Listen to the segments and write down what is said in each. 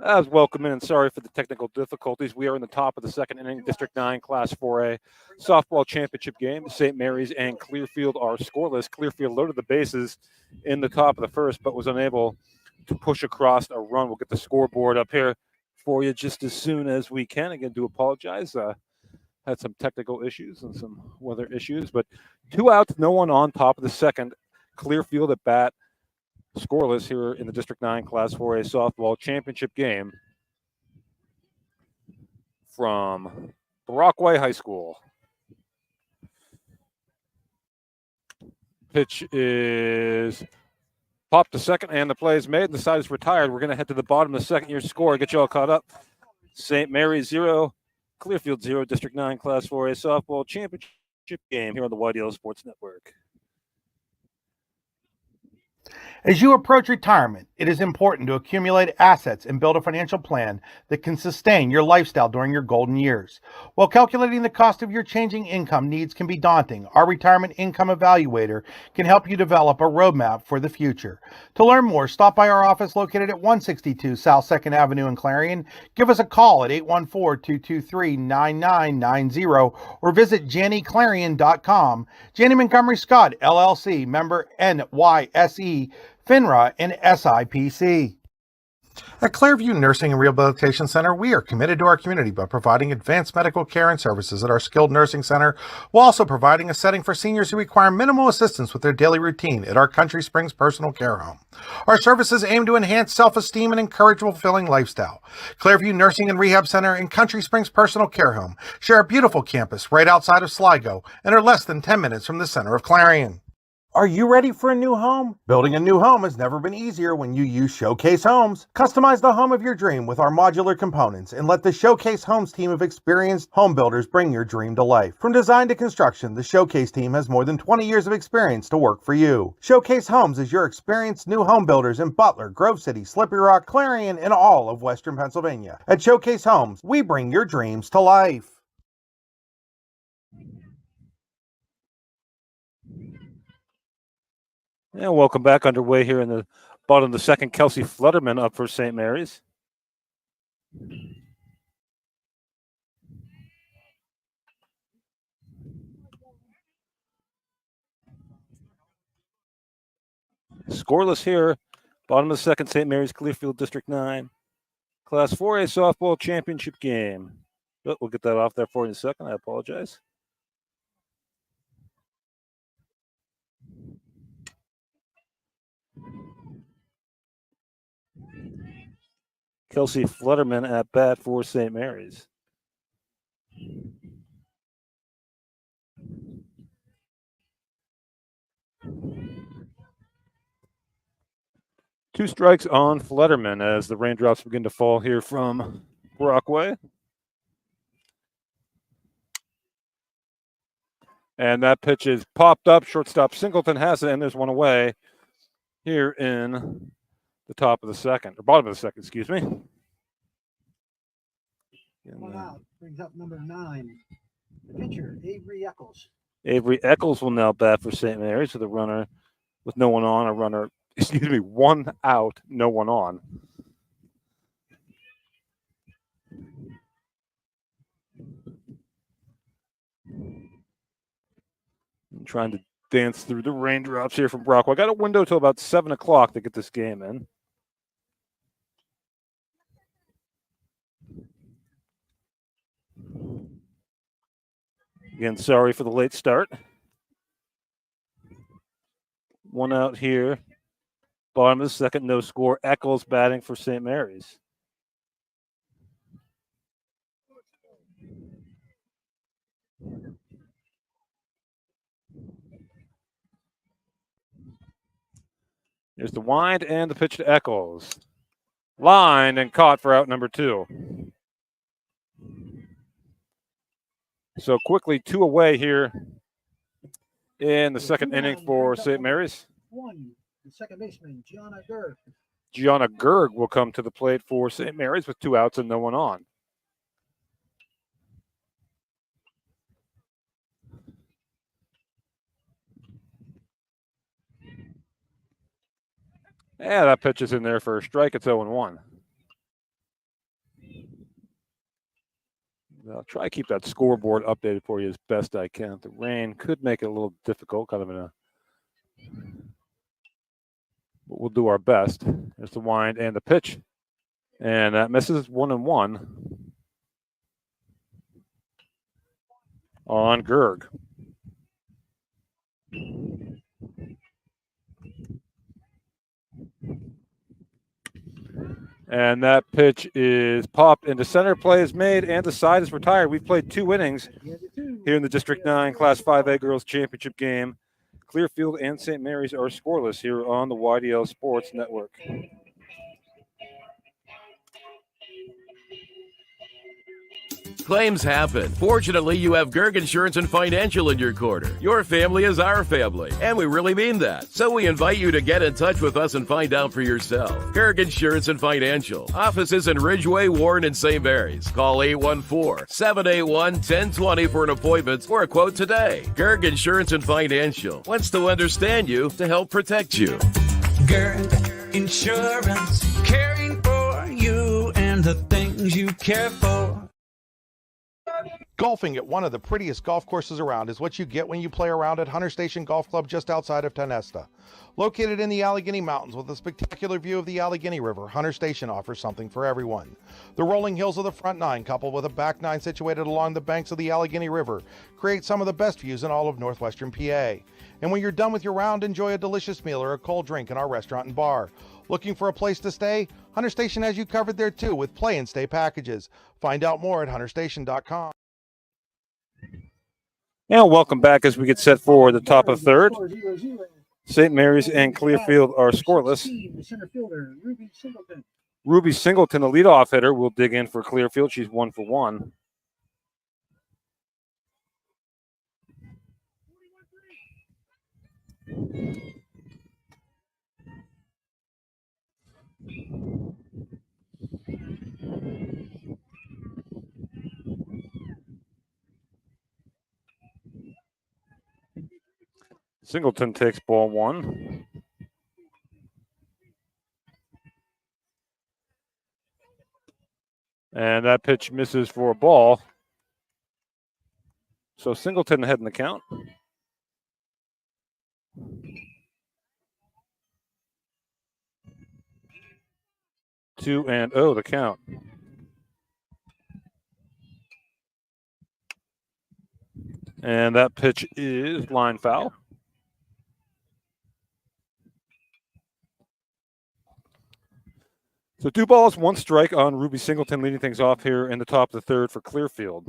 As welcome in and sorry for the technical difficulties. We are in the top of the second inning, District 9 Class 4A softball championship game. St. Mary's and Clearfield are scoreless. Clearfield loaded the bases in the top of the first, but was unable to push across a run. We'll get the scoreboard up here for you just as soon as we can. Again, do apologize. Had some technical issues and some weather issues, but 2 outs, no one on, top of the second. Clearfield at bat, scoreless here in the District 9 Class 4A softball championship game from Brockway High School. Pitch is popped to second, and the play is made, and the side is retired. We're going to head to the bottom of the second. Your score, get you all caught up. St. Mary's 0, Clearfield 0, District 9 Class 4A softball championship game here on the White Yellow Sports Network. As you approach retirement, it is important to accumulate assets and build a financial plan that can sustain your lifestyle during your golden years. While calculating the cost of your changing income needs can be daunting, our Retirement Income Evaluator can help you develop a roadmap for the future. To learn more, stop by our office located at 162 South 2nd Avenue in Clarion. Give us a call at 814-223-9990 or visit JannyClarion.com. Janney Montgomery Scott, LLC, member NYSE, FINRA, and SIPC. At Clearview Nursing and Rehabilitation Center, we are committed to our community by providing advanced medical care and services at our skilled nursing center, while also providing a setting for seniors who require minimal assistance with their daily routine at our Country Springs Personal Care Home. Our services aim to enhance self-esteem and encourage a fulfilling lifestyle. Clearview Nursing and Rehab Center and Country Springs Personal Care Home share a beautiful campus right outside of Sligo and are less than 10 minutes from the center of Clarion. Are you ready for a new home? Building a new home has never been easier when you use Showcase Homes. Customize the home of your dream with our modular components and let the Showcase Homes team of experienced home builders bring your dream to life. From design to construction, the Showcase team has more than 20 years of experience to work for you. Showcase Homes is your experienced new home builders in Butler, Grove City, Slippery Rock, Clarion, and all of Western Pennsylvania. At Showcase Homes, we bring your dreams to life. And welcome back, underway here in the bottom of the second. Kelsey Flutterman up for St. Mary's. Scoreless here, bottom of the second, St. Mary's, Clearfield, District 9. Class 4A softball championship game. But we'll get that off there for you in a second. I apologize. Kelsey Flutterman at bat for St. Mary's. Two strikes on Flutterman as the raindrops begin to fall here from Brockway. And that pitch is popped up. Shortstop Singleton has it, and there's one away here in the top of the second, or bottom of the second, excuse me. One out, brings up number 9, the pitcher, Avery Eccles. Avery Eccles will now bat for St. Mary's with a runner with no one on, excuse me, 1 out, no one on. I'm trying to dance through the raindrops here from Brockway. I got a window till about 7 o'clock to get this game in. Again, sorry for the late start. 1 out here. Bottom of the second, no score. Eccles batting for St. Mary's. There's the wind and the pitch to Eccles. Lined and caught for out number 2. So quickly, 2 away here in the second inning for St. Mary's. The second baseman, Gianna Gerg. Gianna Gerg will come to the plate for St. Mary's with 2 outs and no one on. Yeah, that pitch is in there for a strike. It's 0-1. I'll try to keep that scoreboard updated for you as best I can. The rain could make it a little difficult, kind of but we'll do our best. There's the wind and the pitch. And that misses 1-1 on Gerg. And that pitch is popped into center. Play is made, and the side is retired. We've played 2 innings here in the District 9 Class 5A Girls Championship game. Clearfield and St. Mary's are scoreless here on the YDL Sports Network. Claims happen. Fortunately, you have Gerg Insurance and Financial in your corner. Your family is our family, and we really mean that. So we invite you to get in touch with us and find out for yourself. Gerg Insurance and Financial. Offices in Ridgeway, Warren, and St. Mary's. Call 814-781-1020 for an appointment or a quote today. Gerg Insurance and Financial wants to understand you to help protect you. Gerg Insurance, caring for you and the things you care for. Golfing at one of the prettiest golf courses around is what you get when you play around at Hunter Station Golf Club just outside of Tonesta. Located in the Allegheny Mountains with a spectacular view of the Allegheny River, Hunter Station offers something for everyone. The rolling hills of the front nine, coupled with a back nine situated along the banks of the Allegheny River, create some of the best views in all of northwestern PA. And when you're done with your round, enjoy a delicious meal or a cold drink in our restaurant and bar. Looking for a place to stay? Hunter Station has you covered there too with play and stay packages. Find out more at hunterstation.com. And welcome back as we get set for the top of third. St. Mary's and Clearfield are scoreless. Ruby Singleton, the leadoff hitter, will dig in for Clearfield. She's 1 for 1. Singleton takes ball 1. And that pitch misses for a ball. So Singleton ahead in the count. 2-0 the count. And that pitch is line foul. So 2 balls, 1 strike on Ruby Singleton, leading things off here in the top of the third for Clearfield.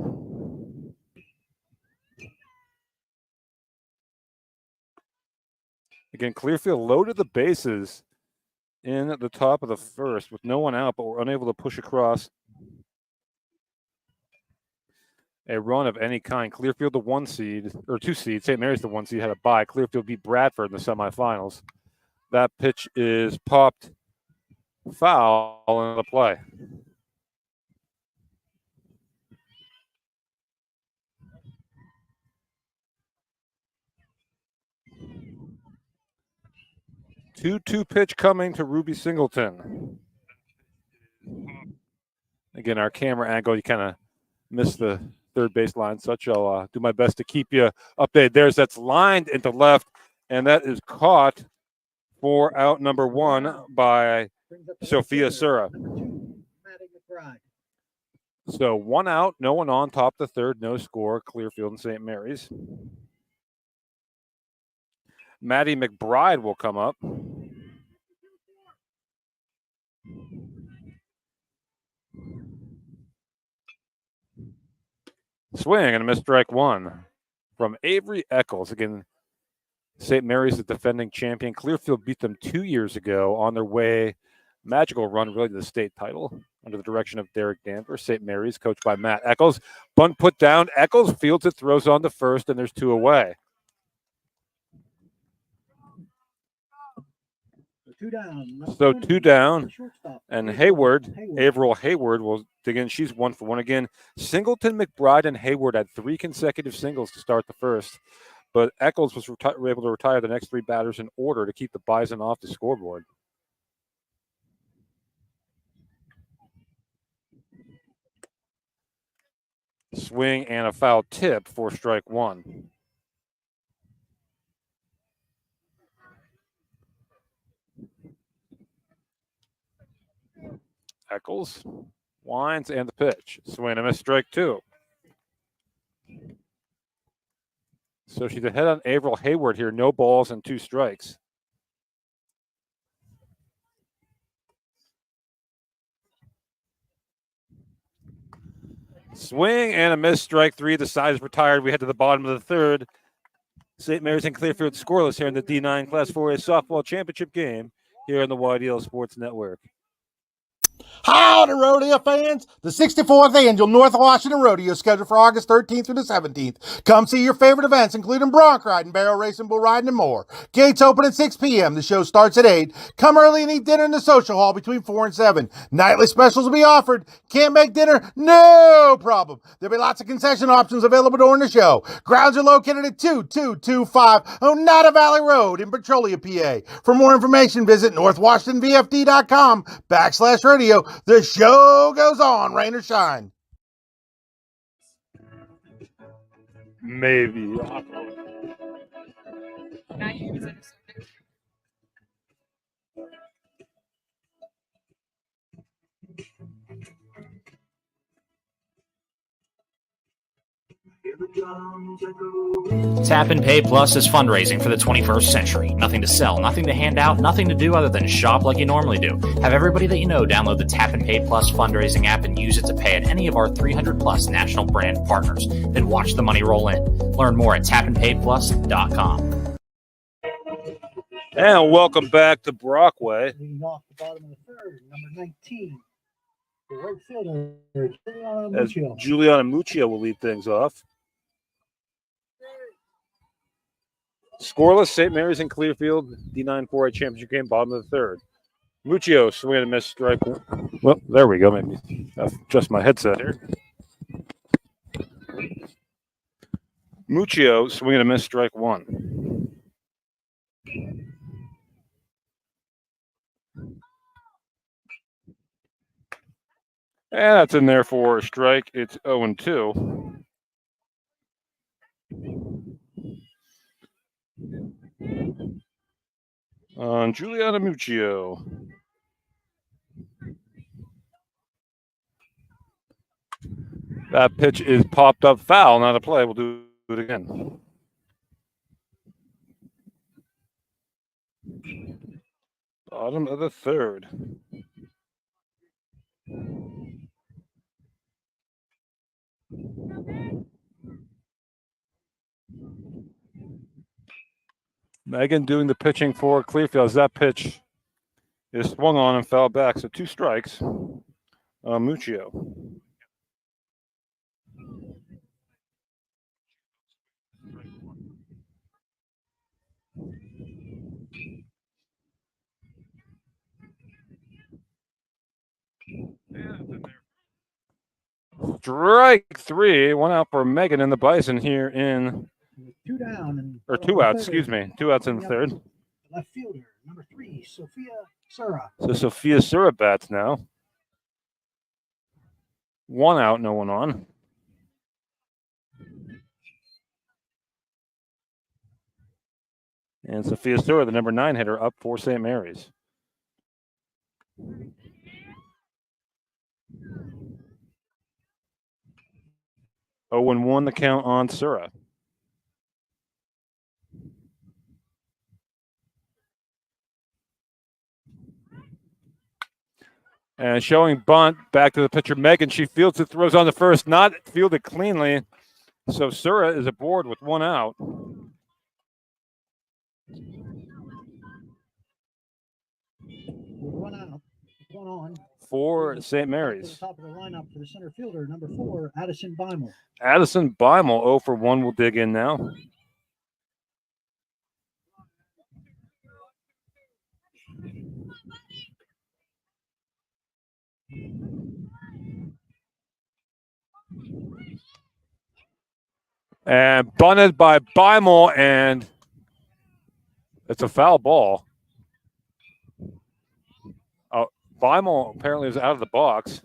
Again, Clearfield loaded the bases in the top of the first with no one out, but were unable to push across a run of any kind. Clearfield, the 1 seed, or 2 seed. St. Mary's, the 1 seed, had a bye. Clearfield beat Bradford in the semifinals. That pitch is popped foul in the play. Two pitch coming to Ruby Singleton. Again, our camera angle, you kind of missed the third baseline, such I'll do my best to keep you updated. That's lined into left, and that is caught for out number 1 by Sophia Sura. So 1 out, no one on, top the third, no score, Clearfield and St. Mary's. Maddie McBride will come up. Swing and a missed strike 1 from Avery Eccles. Again, St. Mary's the defending champion. Clearfield beat them 2 years ago on their way, magical run really to the state title under the direction of Derek Danvers. St. Mary's coached by Matt Eccles. Bunt put down. Eccles fields it, throws on to first, and there's 2 away. So 2 down, and Averill Hayward will dig in. She's 1 for 1 again. Singleton, McBride, and Hayward had 3 consecutive singles to start the first, but Eccles was able to retire the next 3 batters in order to keep the Bison off the scoreboard. swing and a foul tip for strike one. Eccles winds and the pitch. Swing and a miss, strike two. So she's ahead on Averill Hayward here. No balls and 2 strikes. Swing and a miss, strike three. The side is retired. We head to the bottom of the third. St. Mary's and Clearfield scoreless here in the D9 Class 4A softball championship game here on the YDL Sports Network. Howdy, rodeo fans! The 64th Annual North Washington Rodeo is scheduled for August 13th through the 17th. Come see your favorite events, including bronc riding, barrel racing, bull riding, and more. Gates open at 6 p.m. The show starts at 8. Come early and eat dinner in the social hall between 4 and 7. Nightly specials will be offered. Can't make dinner? No problem. There'll be lots of concession options available during the show. Grounds are located at 2225 Oneida Valley Road in Petrolia, PA. For more information, visit northwashingtonvfd.com/rodeo. The show goes on, rain or shine. Maybe. Tap and Pay Plus is fundraising for the 21st century. Nothing to sell, nothing to hand out, nothing to do other than shop like you normally do. Have everybody that you know download the Tap and Pay Plus fundraising app and use it to pay at any of our 300 plus national brand partners. Then watch the money roll in. Learn more at tapandpayplus.com. And welcome back to Brockway. Leading off the bottom of the third, number 19. The right fielder, Juliana As Muccio. Juliana Muccio will lead things off. Scoreless, St. Mary's and Clearfield, D9 4A championship game, bottom of the third. Muccio, swing and a miss, strike. Well, there we go. Maybe adjust my headset here. Muccio, swing and a miss, strike one. And that's in there for a strike. It's 0-2. On Juliana Muccio. That pitch is popped up foul, not a play. We'll do it again. Bottom of the third. Megan doing the pitching for Clearfield as that pitch is swung on and fell back. So 2 strikes. Muccio. Strike 3. 1 out for Megan and the Bison here in. 2 down. Or 2 outs, excuse me. 2 outs in the third. Left fielder, number 3, Sophia Sura. So Sophia Sura bats now. 1 out, no one on. And Sophia Sura, the number 9 hitter, up for St. Mary's. Oh, and 1 the count on Sura. And showing bunt back to the pitcher, Megan. She fields it, throws on the first, not fielded cleanly. So Sura is aboard with 1 out. With 1 out, 1 on. For St. To the Mary's. top of the lineup for the center fielder, number 4, Addison Beimel. Addison Beimel, 0 for 1, will dig in now. And bunted by Beimel, and it's a foul ball. Beimel apparently is out of the box.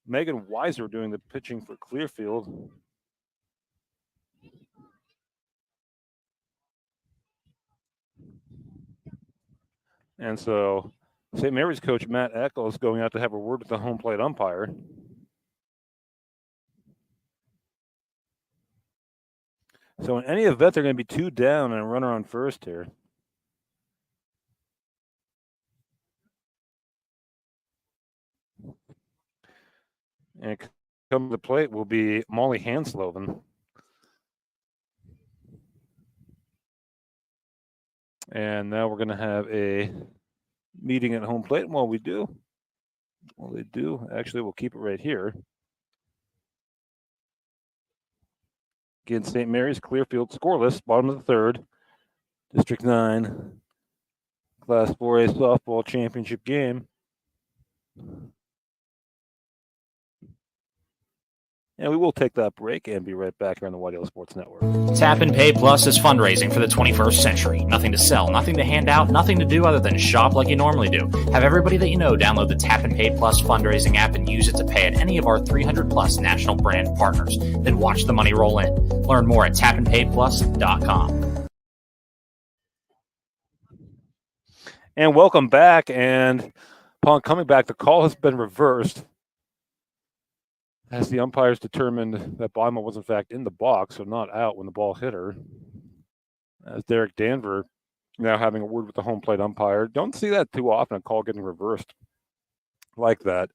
Megan Weiser doing the pitching for Clearfield. And so St. Mary's coach Matt Eccles going out to have a word with the home plate umpire. So in any event, they're going to be 2 down and a runner on first here. And coming to the plate will be Molly Hansloven. And now we're going to have a meeting at home plate. And while they do, actually, we'll keep it right here. Again, St. Mary's, Clearfield, scoreless, bottom of the third. District 9, Class 4A softball championship game. And we will take that break and be right back here on the White Hill Sports Network. Tap and Pay Plus is fundraising for the 21st century. Nothing to sell, nothing to hand out, nothing to do other than shop like you normally do. Have everybody that you know download the Tap and Pay Plus fundraising app and use it to pay at any of our 300 plus national brand partners. Then watch the money roll in. Learn more at tapandpayplus.com. And welcome back. And upon coming back, the call has been reversed as the umpires determined that Beimel was in fact in the box, so not out when the ball hit her. As Derek Danver now having a word with the home plate umpire. Don't see that too often, a call getting reversed like that.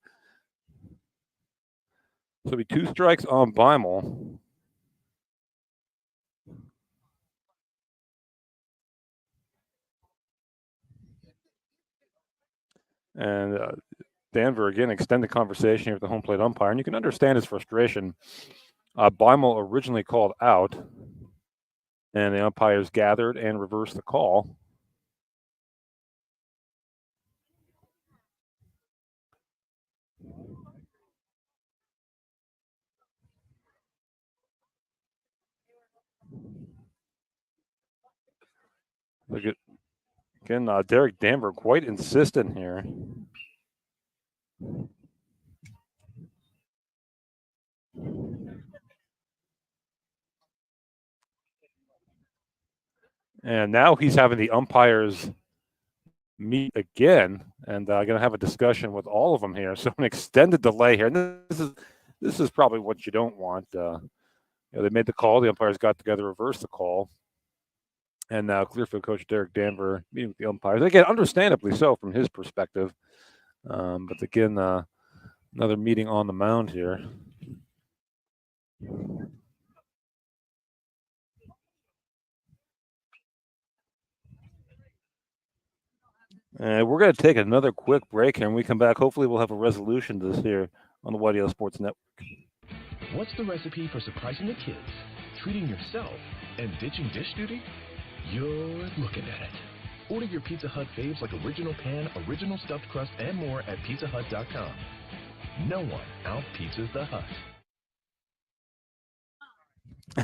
So it'll be 2 strikes on Beimel. And Danver, again, extended conversation here with the home plate umpire, and you can understand his frustration. Beimel originally called out, and the umpires gathered and reversed the call. Look at, again, Derek Danver quite insistent here. And now he's having the umpires meet again, and going to have a discussion with all of them here. So an extended delay here. And this is probably what you don't want. They made the call. The umpires got together, reversed the call. And now Clearfield coach Derek Danver meeting with the umpires. Again, understandably so from his perspective. But again, another meeting on the mound here. And we're going to take another quick break here. And when we come back, hopefully we'll have a resolution to this here on the White Hill Sports Network. What's the recipe for surprising the kids, treating yourself, and ditching dish duty? You're looking at it. Order your Pizza Hut faves like original pan, original stuffed crust, and more at pizzahut.com. No one out-pizzas the Hut.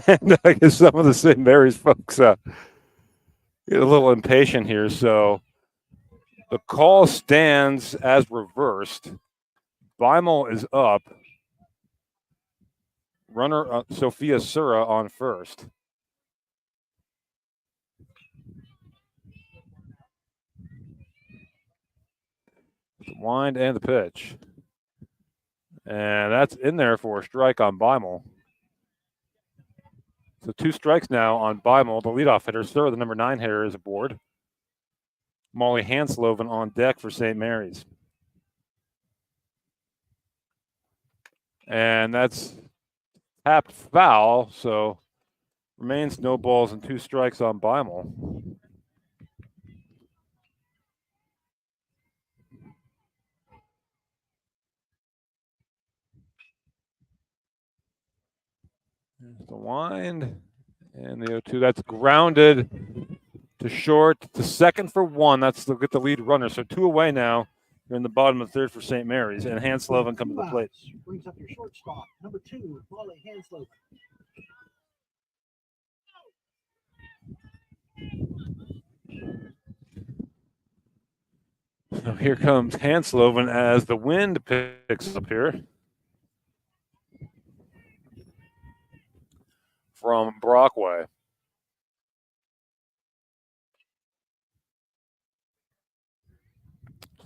And I guess some of the St. Mary's folks get a little impatient here. So the call stands as reversed. Beimel is up. Runner Sophia Sura on first. The wind and the pitch. And that's in there for a strike on Beimel. So 2 strikes now on Beimel, the leadoff hitter. Sura, the number 9 hitter, is aboard. Molly Hansloven on deck for St. Mary's. And that's tapped foul, so remains no balls and 2 strikes on Beimel. There's the wind and the 0-2. That's grounded to short to second for 1. That's to get the lead runner. So 2 away now. You're in the bottom of the third for St. Mary's, and Hansloven come to the plate. Brings up your shortstop, number 2, Molly Hansloven. So here comes Hansloven as the wind picks up here. from Brockway.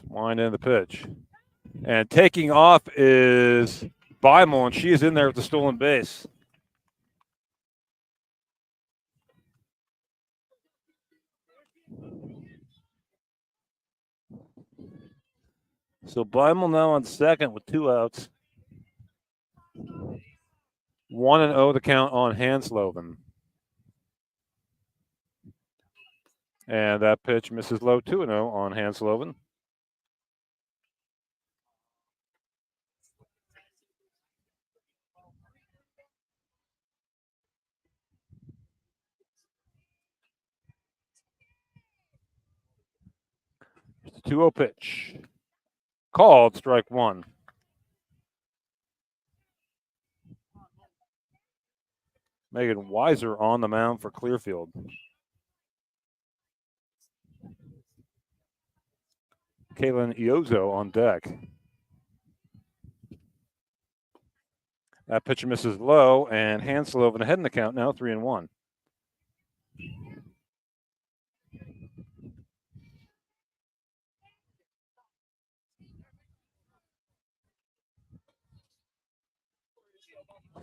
Wind in the pitch. And taking off is Beimel, and she is in there with the stolen base. So Beimel now on second with 2 outs. 1-0 the count on Hansloven. And that pitch misses low, 2-0 on Hansloven. It's a 2-0 pitch. Called strike 1. Megan Weiser on the mound for Clearfield. Kaylin Iozo on deck. That pitcher misses low, and Hansloven ahead in the count now, 3-1.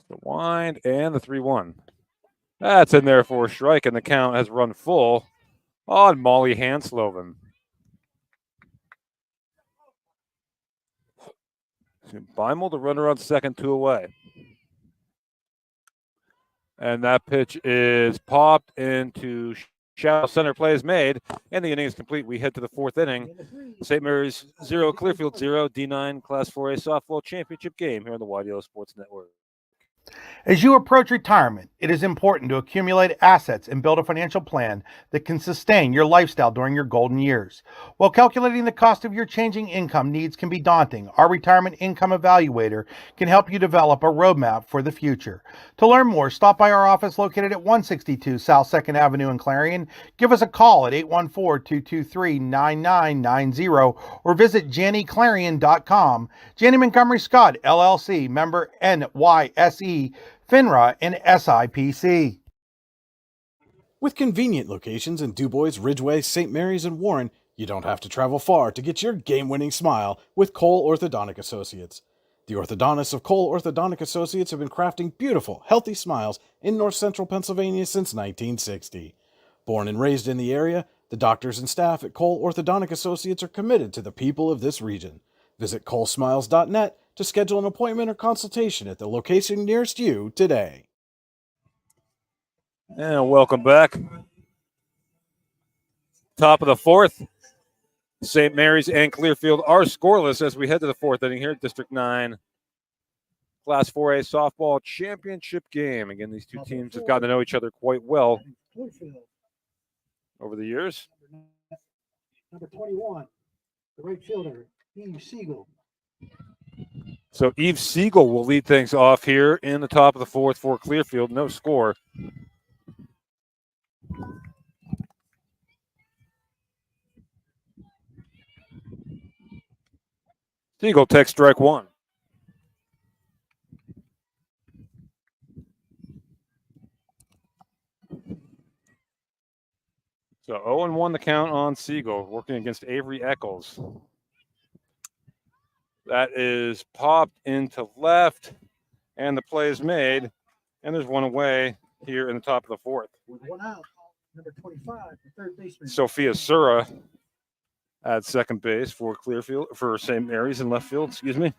The wind and the 3-1. That's in there for a strike, and the count has run full on Molly Hansloven. Beimel, the runner on second, 2 away. And that pitch is popped into shallow center. Play is made, and the inning is complete. We head to the 4th inning. St. Mary's 0, Clearfield 0, D9 Class 4A softball championship game here on the Wide Yellow Sports Network. As you approach retirement, it is important to accumulate assets and build a financial plan that can sustain your lifestyle during your golden years. While calculating the cost of your changing income needs can be daunting, our Retirement Income Evaluator can help you develop a roadmap for the future. To learn more, stop by our office located at 162 South 2nd Avenue in Clarion. Give us a call at 814-223-9990 or visit JannyClarion.com. Janney Montgomery Scott, LLC, member NYSE, FINRA, and SIPC. With convenient locations in DuBois, Ridgeway, St. Mary's, and Warren, you don't have to travel far to get your game-winning smile with Cole Orthodontic Associates. The orthodontists of Cole Orthodontic Associates have been crafting beautiful, healthy smiles in north central Pennsylvania since 1960. Born and raised in the area, the doctors and staff at Cole Orthodontic Associates are committed to the people of this region. Visit colesmiles.net to schedule an appointment or consultation at the location nearest you today. And welcome back. Top of the 4th. St. Mary's and Clearfield are scoreless as we head to the 4th inning here at District 9 Class 4A softball championship game. Again, these two teams have gotten to know each other quite well over the years. Number 21, the right fielder, Eve Siegel. So Eve Siegel will lead things off here in the top of the 4th for Clearfield. No score. Siegel takes strike 1. So 0-1 the count on Siegel, working against Avery Eccles. That is popped into left, and the play is made, and there's one away here in the top of the 4th. With 1 out, number 25, the third baseman. Sophia Sura at second base for Clearfield, for St. Mary's in left field, excuse me.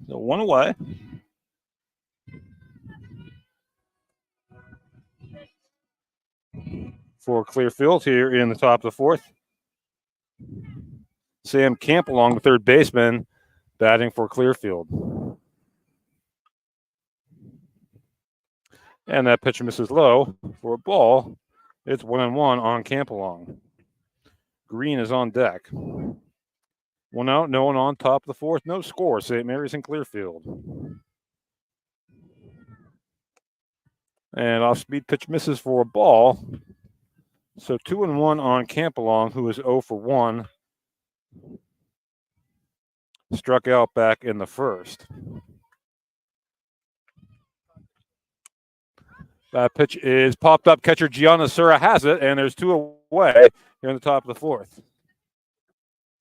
So 1 away. For Clearfield here in the top of the 4th. Sam Camp along the third baseman, batting for Clearfield. And that pitcher misses low for a ball. It's 1-1 on Campalong. Green is on deck. 1 out, no one on top of the 4th. No score. St. Mary's and Clearfield. And off-speed pitch misses for a ball. So 2-1 on Campalong, who is 0 for 1 Struck out back in the first. That pitch is popped up. Catcher Gianna Sura has it, and there's 2 away here in the top of the 4th.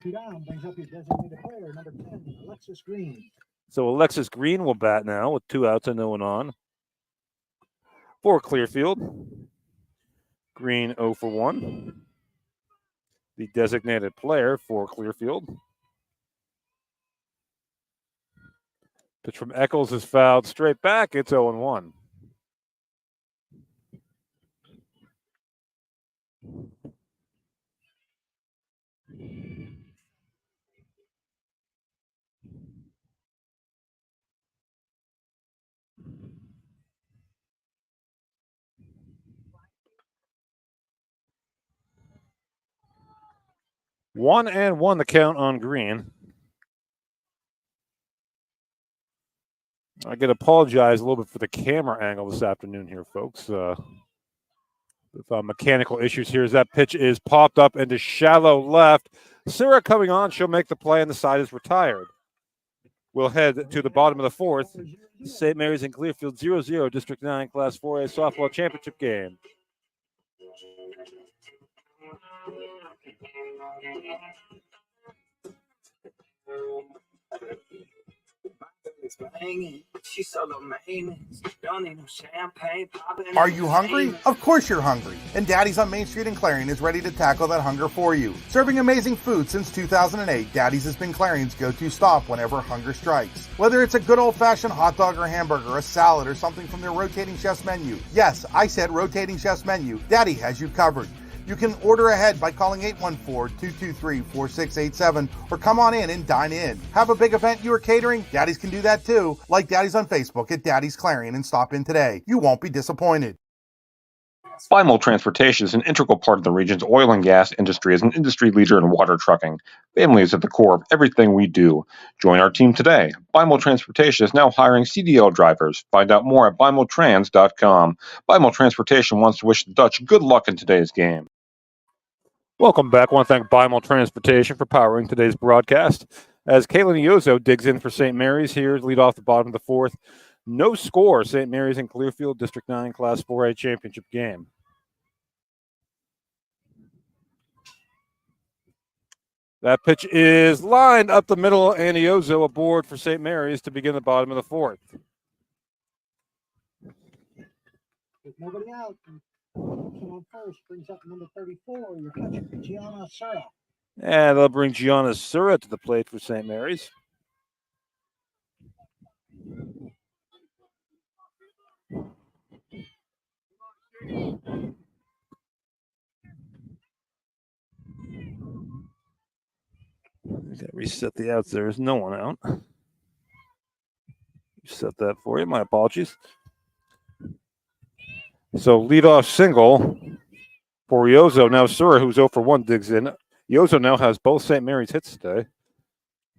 2 down brings up your designated player, number 10, Alexis Green. So Alexis Green will bat now with 2 outs and no one on. For Clearfield, Green 0 for 1. The designated player for Clearfield. Pitch from Eccles is fouled straight back. It's 0 1. One and one the count on Green. I could apologize a little bit for the camera angle this afternoon here, folks. With mechanical issues here as that pitch is popped up into shallow left. Sura coming on. She'll make the play, and the side is retired. We'll head to the bottom of the 4th. St. Mary's and Clearfield 0-0, District 9 Class 4A softball championship game. Are you hungry? Of course you're hungry. And Daddy's on Main Street in Clarion is ready to tackle that hunger for you. Serving amazing food since 2008, Daddy's has been Clarion's go-to stop whenever hunger strikes. Whether it's a good old-fashioned hot dog or hamburger, a salad, or something from their rotating chef's menu. Yes, I said rotating chef's menu. Daddy has you covered. You can order ahead by calling 814-223-4687 or come on in and dine in. Have a big event you are catering? Daddy's can do that too. Like Daddy's on Facebook at Daddy's Clarion and stop in today. You won't be disappointed. Bimel Transportation is an integral part of the region's oil and gas industry as an industry leader in water trucking. Family is at the core of everything we do. Join our team today. Bimel Transportation is now hiring CDL drivers. Find out more at bimeltrans.com. Bimel Transportation wants to wish the Dutch good luck in today's game. Welcome back. I want to thank Bimel Transportation for powering today's broadcast. As Kaylin Iozo digs in for St. Mary's here, lead off the bottom of the 4th. No score, St. Mary's and Clearfield, District 9 Class 4A championship game. That pitch is lined up the middle, and Iozo aboard for St. Mary's to begin the bottom of the 4th. With nobody out, on first brings up number 34, your catcher, Gianna Sura. And they'll bring Gianna Sura to the plate for St. Mary's. Reset the outs. There's no one out. Set that for you. My apologies. So leadoff single for Iozo. Now Sura, who's 0 for 1, digs in. Iozo now has both St. Mary's hits today.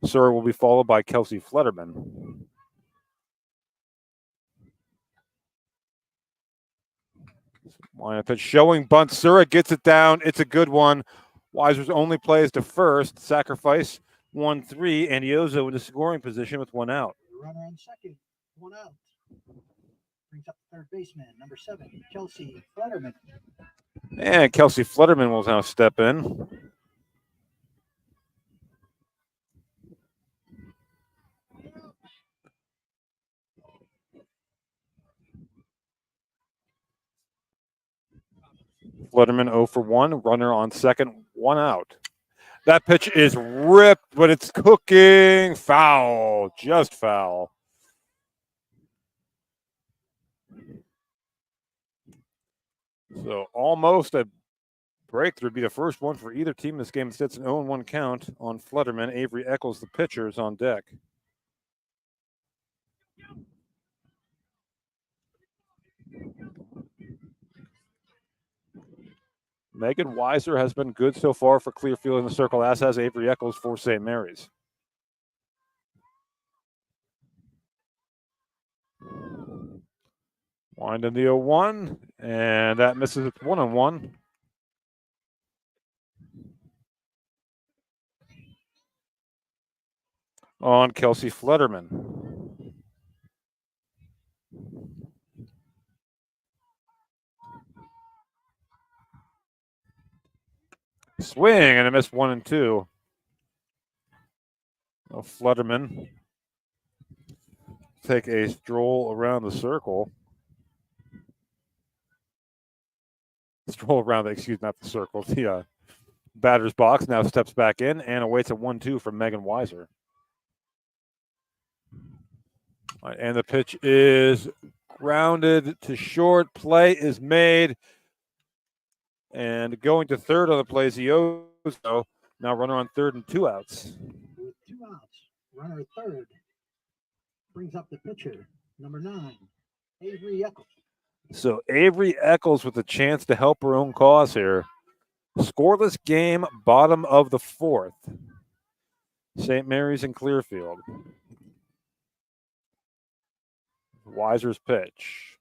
Sura will be followed by Kelsey Flutterman. Line pitch showing bunt. Sura gets it down. It's a good one. Weiser's only plays to first. Sacrifice 1-3, and Iozo in the scoring position with 1 out. Runner on second, 1 out. Brings up the third baseman, number 7, Kelsey Flutterman. And Kelsey Flutterman will now step in. Flutterman 0 for 1, runner on second, 1 out. That pitch is ripped, but it's cooking. Foul, just foul. So almost a breakthrough. Be the first one for either team in this game. It sits an 0-1 count on Flutterman. Avery Eccles, the pitcher, is on deck. Megan Weiser has been good so far for Clearfield in the circle, as has Avery Eccles for St. Mary's. Wind in the 0-1, and that misses. It's 1-1. on Kelsey Flutterman. Swing and a miss 1 and 2. Flutterman take a stroll around the circle. Stroll around, not the circle. The batter's box now steps back in and awaits a 1-2 from Megan Weiser. Right, and the pitch is grounded to short. Play is made. And going to third on the play is Iozo. Now runner on third and 2 outs. With 2 outs, runner at third. Brings up the pitcher, number 9, Avery Eccles. So Avery Eccles with a chance to help her own cause here. Scoreless game, bottom of the 4th. St. Mary's and Clearfield. Weiser's pitch.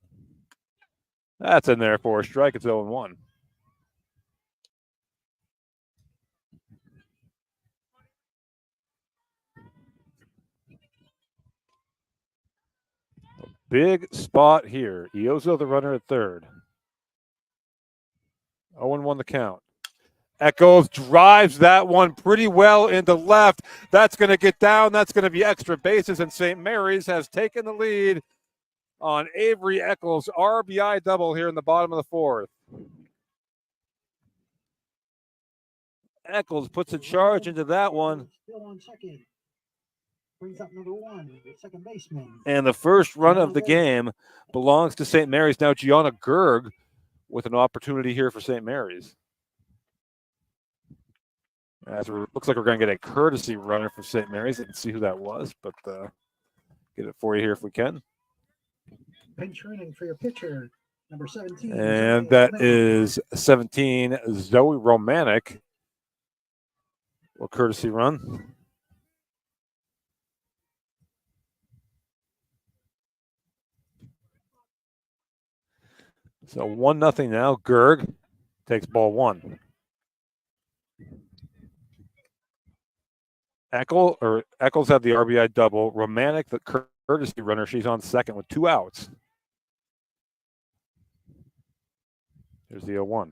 That's in there for a strike. It's 0-1. Big spot here. Iozo the runner at third. 0-1 the count. Eccles drives that one pretty well into left. That's going to get down. That's going to be extra bases, and St. Mary's has taken the lead on Avery Eccles' RBI double here in the bottom of the 4th. Eccles puts a charge into that one. Still on second. Brings up number 1, the second baseman. And the first run of the game belongs to St. Mary's. Now Gianna Gerg with an opportunity here for St. Mary's. As it looks like we're going to get a courtesy runner for St. Mary's. I can see who that was, but get it for you here if we can. Pinch running for your pitcher, number 17. And that is 17, Zoe Romanek. Will courtesy run. So 1-0 now. Gerg takes ball 1. Eccles had the RBI double. Romanek, the courtesy runner, she's on second with 2 outs. Here's the 0-1.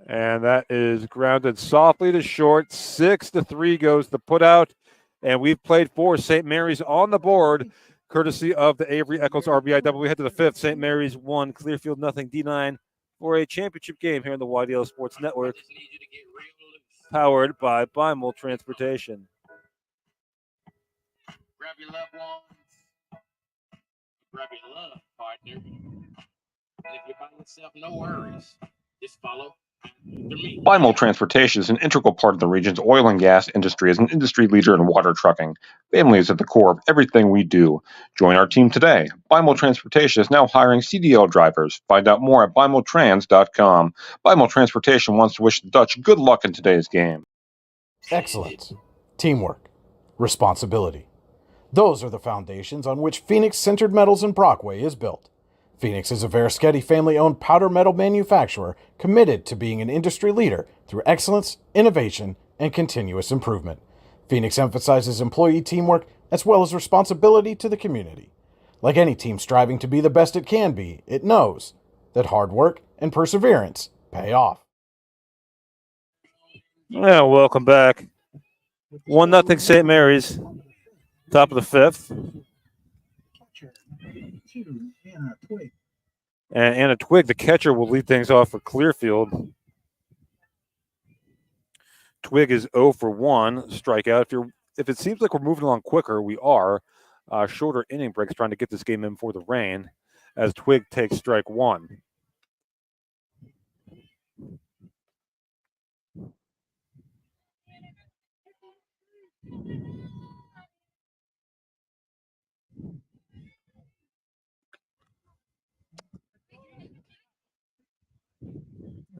And that is grounded softly to short. 6-3 goes the putout. And we've played 4. St. Mary's on the board, courtesy of the Avery Eccles RBI double. We head to the 5th. St. Mary's 1, Clearfield 0, D9 for a championship game here on the YDL Sports Network, powered by Bimel Transportation. Grab your loved ones. Grab your love, partner. And if you're by yourself, no worries. Just follow me. Bimel Transportation is an integral part of the region's oil and gas industry as an industry leader in water trucking. Family is at the core of everything we do. Join our team today. Bimel Transportation is now hiring CDL drivers. Find out more at bimeltrans.com. Bimel Transportation wants to wish the Dutch good luck in today's game. Excellence, teamwork, responsibility. Those are the foundations on which Phoenix Sintered Metals in Brockway is built. Phoenix is a Verischetti family-owned powder metal manufacturer committed to being an industry leader through excellence, innovation, and continuous improvement. Phoenix emphasizes employee teamwork as well as responsibility to the community. Like any team striving to be the best it can be, it knows that hard work and perseverance pay off. Yeah, welcome back. 1-0 St. Mary's, top of the 5th. Catcher, 2, Anna Twig. And Anna Twig, the catcher, will lead things off for Clearfield. Twig is 0 for 1 strikeout. If it seems like we're moving along quicker, we are. Shorter inning breaks trying to get this game in for the rain as Twig takes strike 1.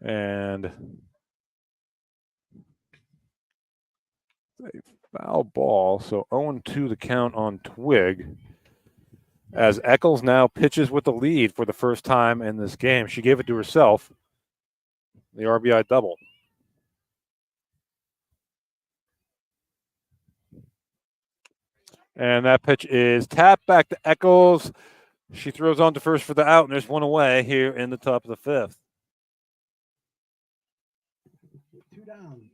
And a foul ball, so 0-2 the count on Twig. As Eccles now pitches with the lead for the first time in this game. She gave it to herself, the RBI double. And that pitch is tapped back to Eccles. She throws on to first for the out, and there's one away here in the top of the fifth. 2 down.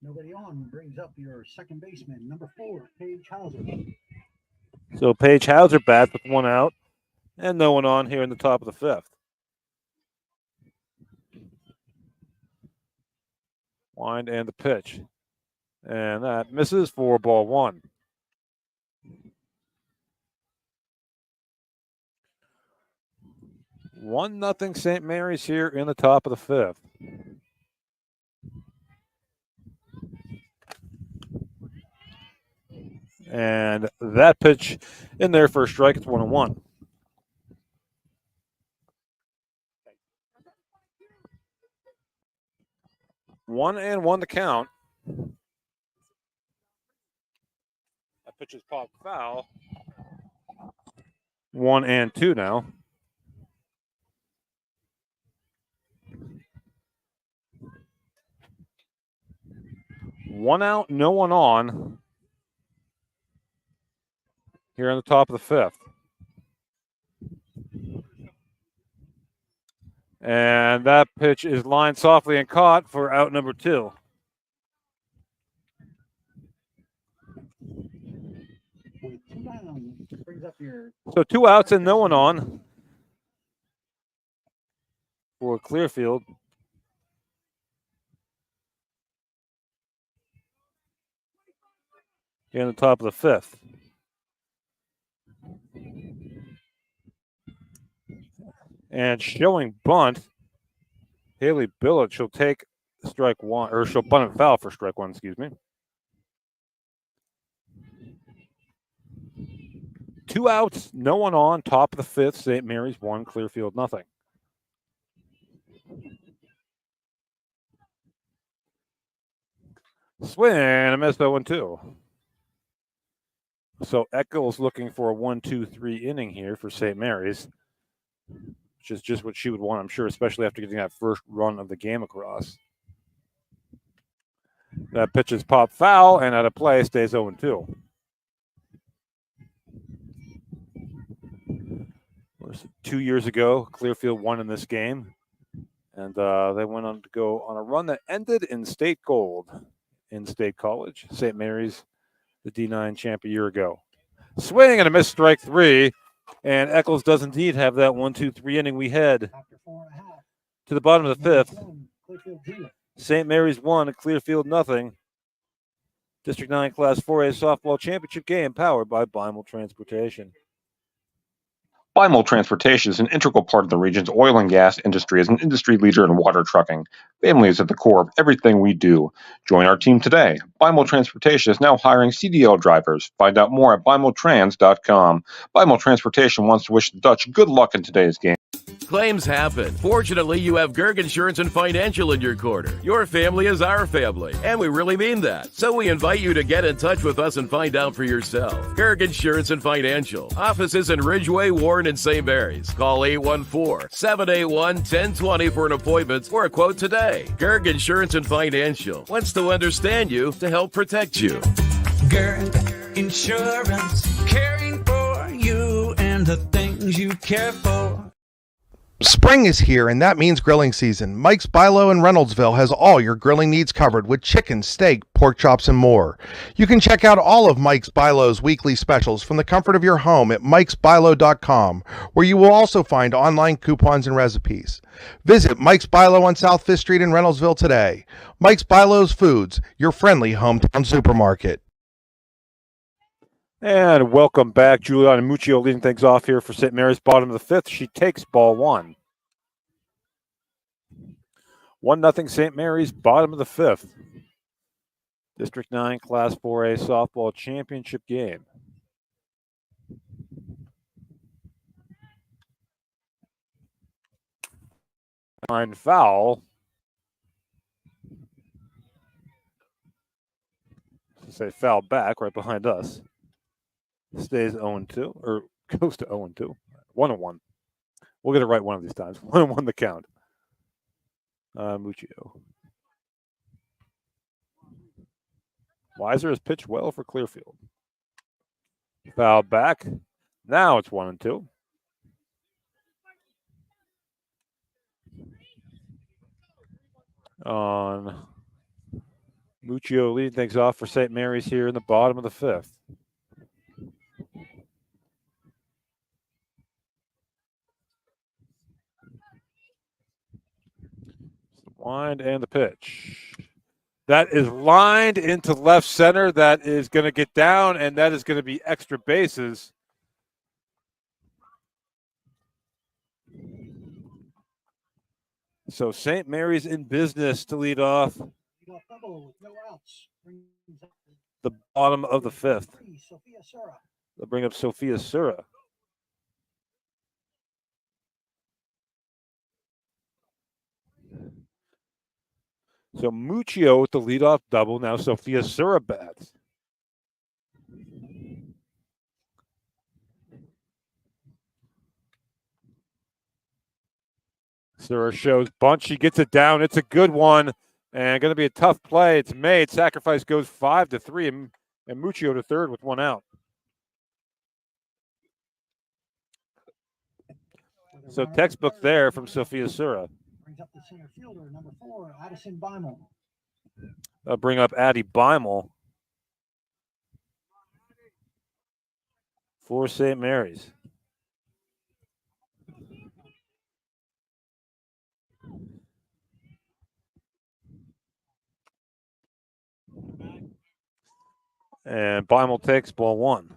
Nobody on brings up your second baseman, number 4, Paige Hauser. So Paige Hauser bats with 1 out and no one on here in the top of the fifth. Wind and the pitch. And that misses for ball 1. One nothing St. Mary's here in the top of the fifth. And that pitch in there for a strike. It's 1-1. One and one to count. That pitch is popped foul. 1-2 now. One out, no one on. Here on the top of the fifth. And that pitch is lined softly and caught for out number 2. With 2 down, brings up your So 2 outs and no one on for Clearfield. Here on the top of the fifth. And showing bunt, Haley Billett. She'll take strike 1, or she'll bunt and foul for strike 1, excuse me. 2 outs, no one on, top of the fifth. St. Mary's 1, Clearfield nothing. Swing and a miss, 0-2. So Eccles looking for a 1-2-3 inning here for St. Mary's, which is just what she would want, I'm sure, especially after getting that first run of the game across. That pitch is popped foul and out of play, stays 0-2. 2 years ago, Clearfield won in this game, and they went on to go on a run that ended in state gold in State College. St. Mary's, the D9 champ a year ago. Swing and a miss, strike 3. And Eccles does indeed have that 1-2-3 inning. We head to the bottom of the fifth. St. Mary's 1, Clearfield nothing. District 9 Class 4A softball championship game powered by Beimel Transportation. Beimel Transportation is an integral part of the region's oil and gas industry as an industry leader in water trucking. Family is at the core of everything we do. Join our team today. Beimel Transportation is now hiring CDL drivers. Find out more at BeimelTrans.com. Beimel Transportation wants to wish the Dutch good luck in today's game. Claims happen. Fortunately, you have Gerg Insurance and Financial in your corner. Your family is our family, and we really mean that. So we invite you to get in touch with us and find out for yourself. Gerg Insurance and Financial. Offices in Ridgeway, Warren, and St. Mary's. Call 814-781-1020 for an appointment or a quote today. Gerg Insurance and Financial wants to understand you to help protect you. Gerg Insurance, caring for you and the things you care for. Spring is here, and that means grilling season. Mike's Bilo in Reynoldsville has all your grilling needs covered with chicken, steak, pork chops, and more. You can check out all of Mike's Bilo's weekly specials from the comfort of your home at mikesbilo.com, where you will also find online coupons and recipes. Visit Mike's Bilo on South 5th Street in Reynoldsville today. Mike's Bilo's Foods, your friendly hometown supermarket. And welcome back. Juliana Muccio leading things off here for St. Mary's, bottom of the fifth. She takes ball 1. 1-0 St. Mary's, bottom of the fifth. District 9 Class 4A softball championship game. Line foul. Say foul back right behind us. Stays 0-2, or goes to 0-2. 1-1. We'll get it right one of these times. 1-1 the count. Muccio. Weiser has pitched well for Clearfield. Foul back. Now it's 1-2. On Muccio leading things off for St. Mary's here in the bottom of the 5th. The wind and the pitch. That is lined into left center. That is going to get down, and that is going to be extra bases. So St. Mary's in business to lead off the bottom of the 5th. They'll bring up Sophia Sura. So Muccio with the leadoff double. Now Sophia Sura bats. Sura shows bunt. She gets it down. It's a good one. And going to be a tough play. It's made. Sacrifice goes 5-3. And Muccio to third with one out. So textbook there from Sophia Sura. Brings up the center fielder, number 4, Addison Beimel. I'll bring up Addie Beimel for St. Mary's. And Beimel takes ball 1.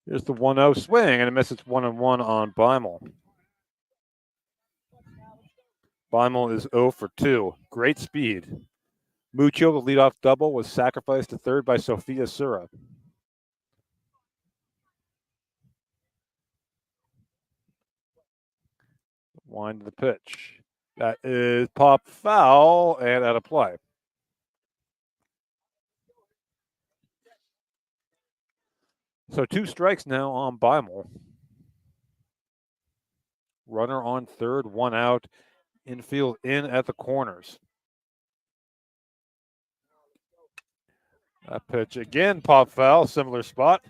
Here's the 1-0 swing, and it misses 1-1 on Beimel. Beimel is 0 for 2. Great speed. Muccio, the leadoff double, was sacrificed to third by Sophia Sura. Wind to the pitch. That is pop foul and out of play. So 2 strikes now on Beimel. Runner on third, 1 out. Infield in at the corners. That pitch again, pop foul, similar spot.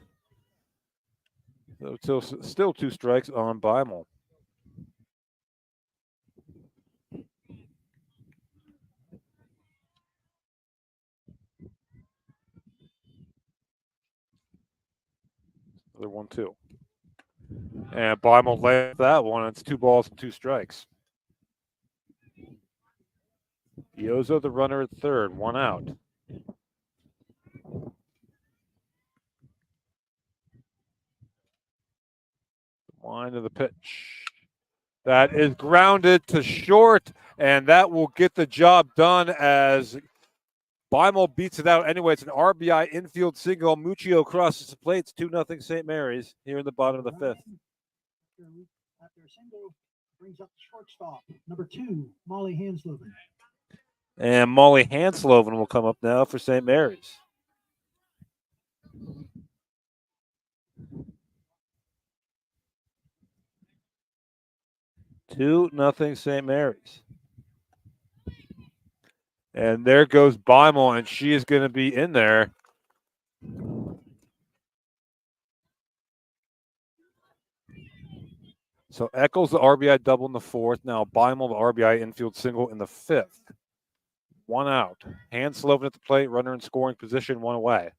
So still 2 strikes on Beimel. Another 1-2. And Beimel laid that one. It's 2 balls and 2 strikes. Yozo, the runner at third, 1 out. Line of the pitch. That is grounded to short, and that will get the job done as Beimel beats it out. Anyway, it's an RBI infield single. Muccio crosses the plate. It's 2-0 St. Mary's here in the bottom of the 5th. After a single, brings up the shortstop, number 2, Molly Hansloven. And Molly Hansloven will come up now for St. Mary's. Two nothing St. Mary's. And there goes Beimel, and she is going to be in there. So Eccles, the RBI double in the 4th. Now Beimel, the RBI infield single in the 5th. 1 out. Hansloven at the plate, runner in scoring position, 1 away.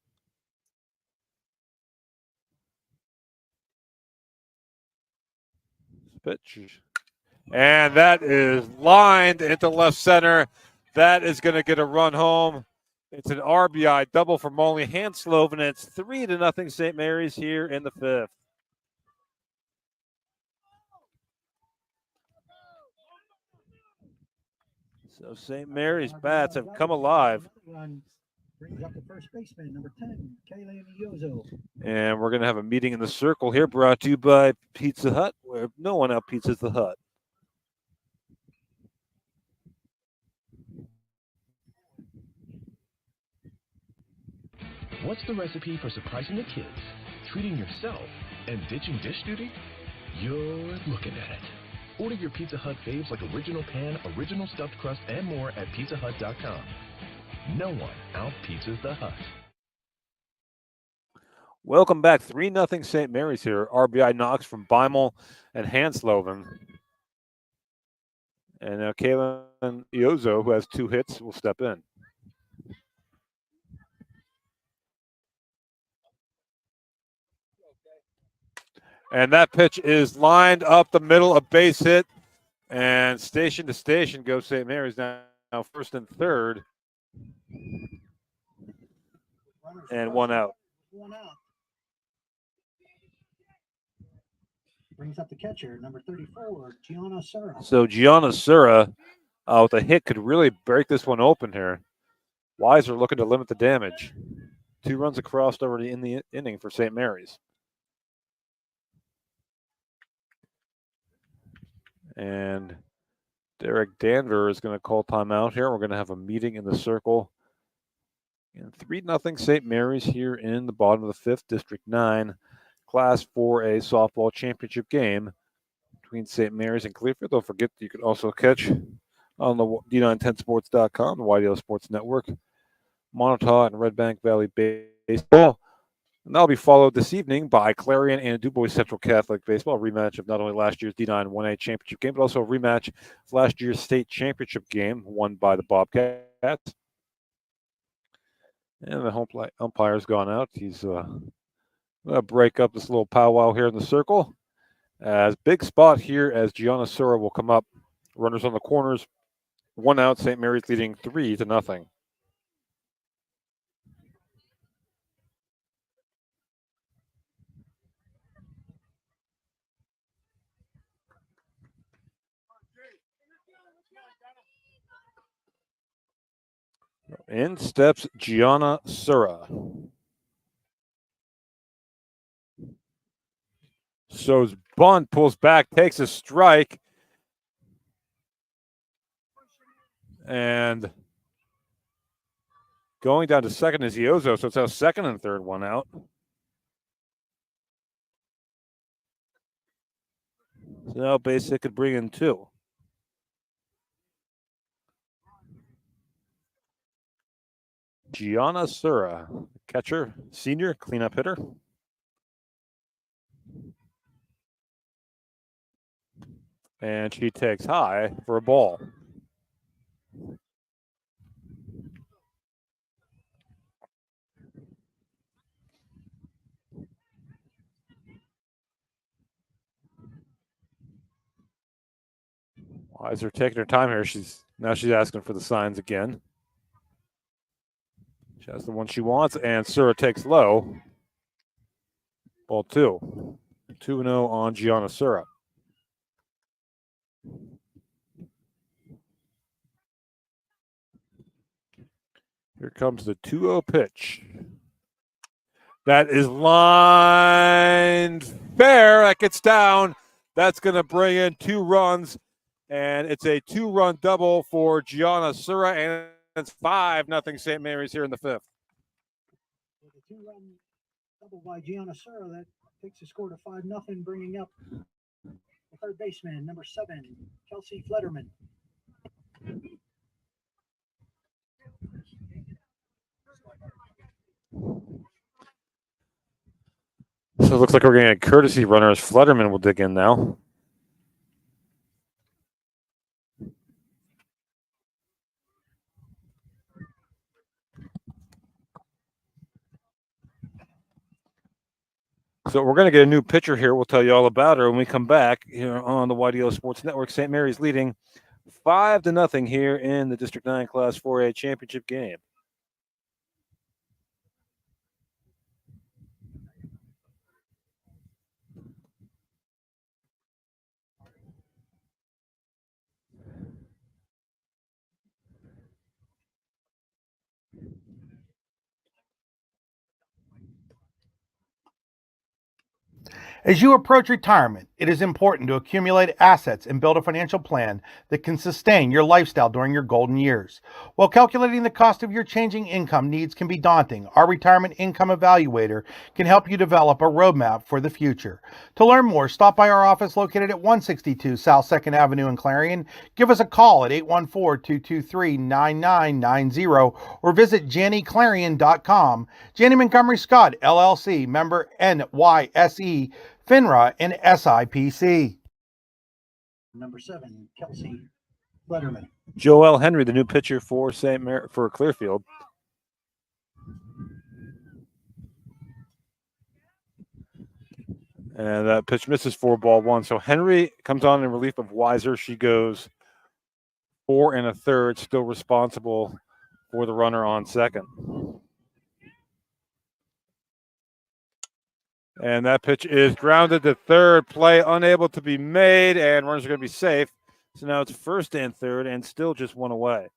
Pitch. And that is lined into left center. That is going to get a run home. It's an RBI double for Molly Hansloven, and it's 3-0 St. Mary's here in the 5th. So St. Mary's bats have come alive. Brings up the first baseman, number 10, Kaylee Yozo. And we're going to have a meeting in the circle here, brought to you by Pizza Hut, where no one out pizzas the Hut. What's the recipe for surprising the kids? treating yourself and ditching dish duty? You're looking at it. Order your Pizza Hut faves like original pan, original stuffed crust, and more at pizzahut.com. No one out-pizzas the Hut. Welcome back. 3-0 St. Mary's here. RBI knocks from Beimel and Hansloven. And now Kalen Iozo, who has 2 hits, will step in. And that pitch is lined up the middle, a base hit. And station to station goes St. Mary's now first and third. And 1 out. 1 out. Brings up the catcher, number 34, Gianna Sura. So Gianna Sura with a hit could really break this one open here. Weiser looking to limit the damage. 2 runs across already in the inning for St. Mary's. And Derek Danver is going to call timeout here. We're going to have a meeting in the circle. And 3-0 St. Mary's here in the bottom of the 5th, District 9, Class 4A softball championship game between St. Mary's and Clearfield. Don't forget you can also catch on the D910sports.com, the YDL Sports Network, Montauk and Red Bank Valley Baseball. And that'll be followed this evening by Clarion and DuBois Central Catholic Baseball, a rematch of not only last year's D9 1A championship game, but also a rematch of last year's state championship game won by the Bobcats. And the home umpire's gone out. He's going to break up this little powwow here in the circle. As big spot here as Gianna Sura will come up. Runners on the corners. 1 out, St. Mary's leading 3-0. In steps Gianna Sura. So's bunt, pulls back, takes a strike. And going down to second is Iozo, so it's now second and third, 1 out. So now Basic could bring in 2. Gianna Sura, catcher, senior, cleanup hitter. And she takes high for a ball. Weiser taking her time here. She's asking for the signs again. She has the one she wants, and Sura takes low. Ball 2. 2-0 on Gianna Sura. Here comes the 2-0 pitch. That is lined fair. That gets down. That's going to bring in 2 runs. And it's a 2-run double for Gianna Sura. And it's 5-0 St. Mary's here in the 5th. With a 2-run double by Gianna Sura, that takes the score to 5-0, bringing up the third baseman, number 7, Kelsey Flederman. So it looks like we're getting a courtesy runner as Flederman will dig in now. So we're going to get a new pitcher here. We'll tell you all about her when we come back here on the YDO Sports Network. St. Mary's leading 5-0 here in the District 9 Class 4A championship game. As you approach retirement, It is important to accumulate assets and build a financial plan that can sustain your lifestyle during your golden years. While calculating the cost of your changing income needs can be daunting, our Retirement Income Evaluator can help you develop a roadmap for the future. To learn more, stop by our office located at 162 South 2nd Avenue in Clarion. Give us a call at 814-223-9990 or visit JannyClarion.com. Janney Montgomery Scott, LLC, member NYSE, FINRA, and SIPC. Number 7, Kelsey Letterman. Joel Henry, the new pitcher for for Clearfield. And that pitch misses for ball 1. So Henry comes on in relief of Weiser. She goes 4 1/3, still responsible for the runner on second. And that pitch is grounded to third. Play unable to be made, and runners are going to be safe. So now it's first and third, and still just one away.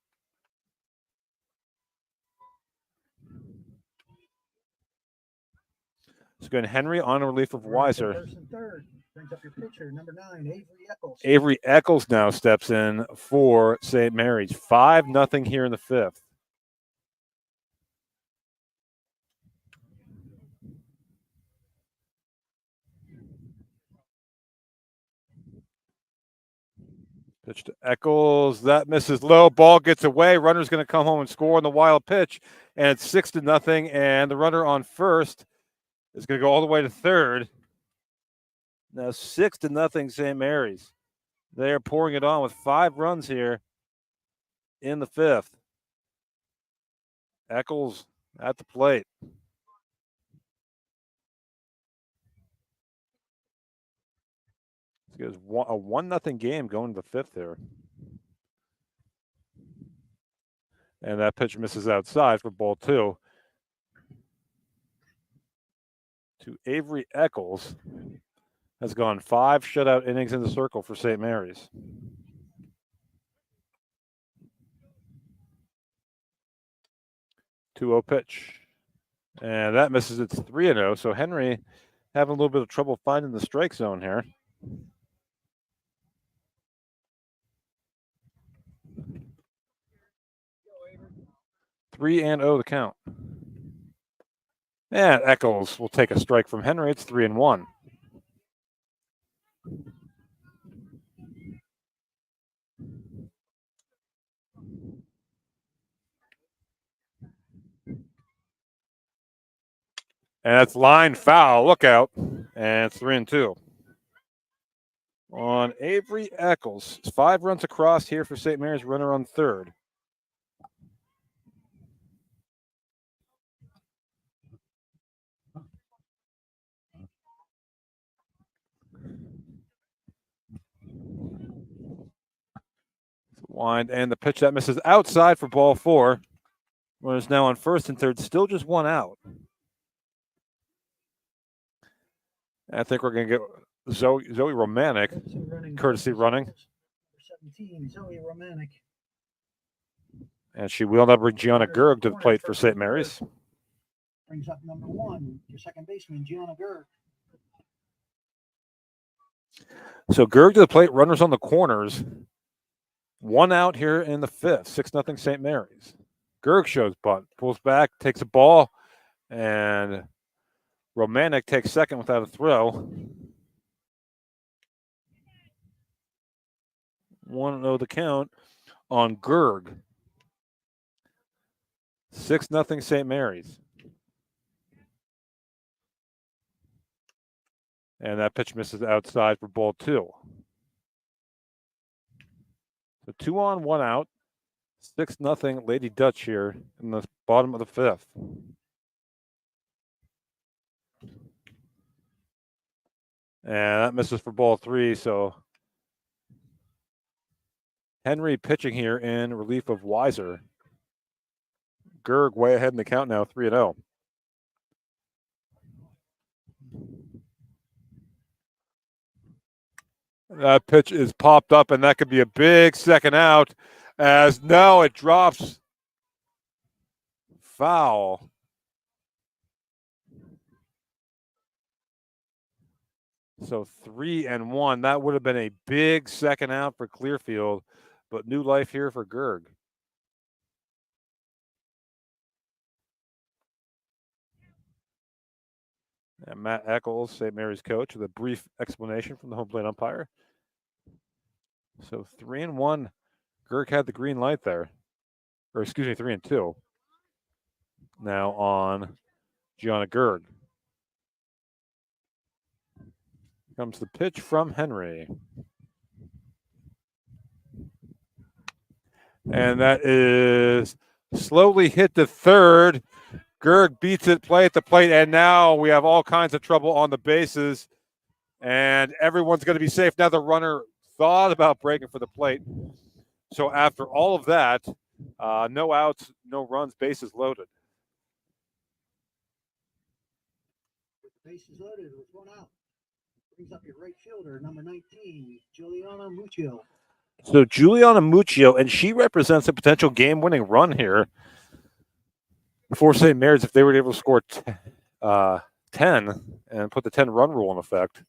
So going Henry on a relief of Weiser. First and third. Brings up your pitcher, number 9, Avery Eccles. Avery Eccles now steps in for St. Mary's. 5-0 here in the 5th. Pitch to Eccles. That misses low. Ball gets away. Runner's going to come home and score on the wild pitch. And it's 6-0. And the runner on first is going to go all the way to third. Now 6-0 St. Mary's. They are pouring it on with 5 runs here in the 5th. Eccles at the plate. It goes a 1-0 game going to the 5th there. And that pitch misses outside for ball 2. To Avery Eccles. Has gone 5 shutout innings in the circle for St. Mary's. Two-0 pitch. And that misses. It's 3-0. So Henry having a little bit of trouble finding the strike zone here. Three and 0 the count. And Eccles will take a strike from Henry. It's 3-1. And that's line foul. Look out. And it's 3-2. On Avery Eccles. 5 runs across here for St. Mary's, runner on third. Wind and the pitch that misses outside for ball 4. Runners now on first and third, still just 1 out. I think we're going to get Zoe Romanek, courtesy running. 17, Zoe Romanek. And she will now bring Gianna Gerg to the plate for St. Mary's. Brings up number 1, your second baseman, Gianna Gerg. So Gerg to the plate, runners on the corners. 1 out here in the 5th, 6-0 St. Mary's. Gerg shows bunt, pulls back, takes a ball, and Romanek takes second without a throw. 1-0 the count on Gerg. 6-0 St. Mary's. And that pitch misses outside for ball 2. So 2 on, 1 out. 6-0 Lady Dutch here in the bottom of the 5th. And that misses for ball 3. So Henry pitching here in relief of Weiser. Gerg way ahead in the count now, 3-0. That pitch is popped up, and that could be a big second out. As now it drops foul. So 3-1. That would have been a big second out for Clearfield, but new life here for Gerg. And Matt Eccles, St. Mary's coach, with a brief explanation from the home plate umpire. So 3-1. Gerg had the green light there. Or excuse me, 3-2. Now on Gianna Gerg. Comes the pitch from Henry. And that is slowly hit to third. Gerg beats it, play at the plate, and now we have all kinds of trouble on the bases, and everyone's going to be safe. Now the runner thought about breaking for the plate. So after all of that, no outs, no runs, bases loaded. With the bases loaded with one out. Brings up your right fielder, number 19, Juliana Muccio. So Juliana Muccio, and she represents a potential game-winning run here for St. Mary's if they were able to score 10 and put the 10-run rule in effect.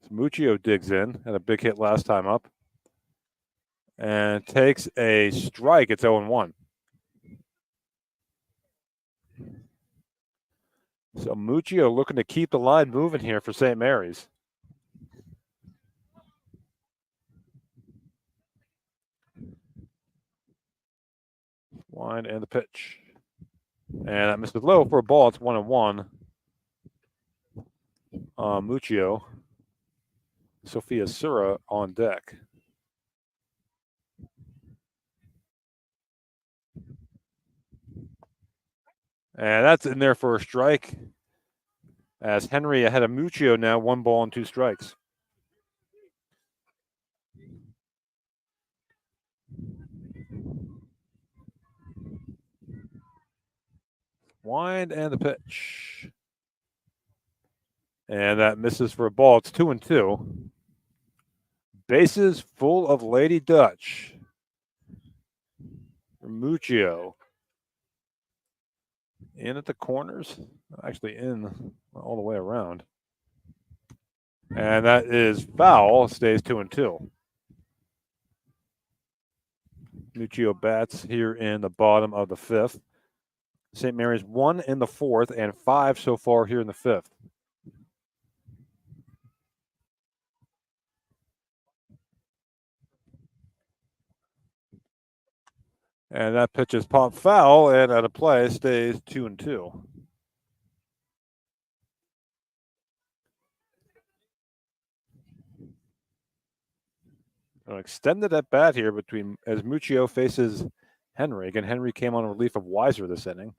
So Muccio digs in, had a big hit last time up, and takes a strike. It's 0-1. So Muccio looking to keep the line moving here for St. Mary's. Line and the pitch. And that misses low for a ball. It's 1-1. Muccio. Sophia Sura on deck. And that's in there for a strike. As Henry ahead of Muccio now, 1 ball and 2 strikes. Wind and the pitch. And that misses for a ball. It's 2-2. Bases full of Lady Dutch. Muccio. In at the corners. Actually in all the way around. And that is foul. Stays 2-2. Muccio bats here in the bottom of the 5th. St. Mary's 1 in the 4th and 5 so far here in the 5th. And that pitch is popped foul, and out of play stays 2-2. An extended at bat here between as Muccio faces Henry. Again, Henry came on relief of Weiser this inning.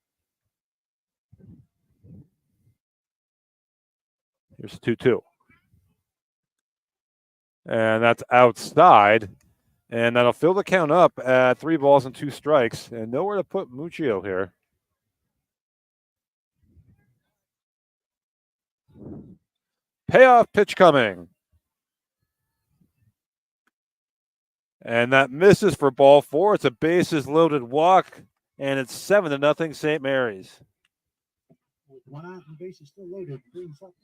Here's 2-2. And that's outside. And that'll fill the count up at 3 balls and 2 strikes. And nowhere to put Muccio here. Payoff pitch coming. And that misses for ball 4. It's a bases loaded walk. And it's 7-0 St. Mary's. With 1 out and bases still loaded, brings up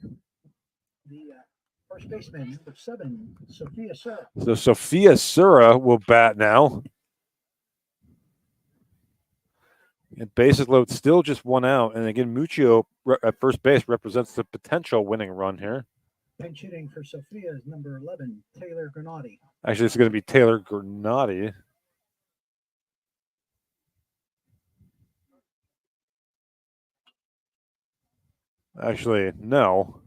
the first baseman, number 7, Sophia Sura. So Sophia Sura will bat now. And bases load still just 1 out. And again, Muccio at first base represents the potential winning run here. Pinch hitting for Sophia is number 11, Taylor Granati. Actually, it's going to be Taylor Granati. Actually, no.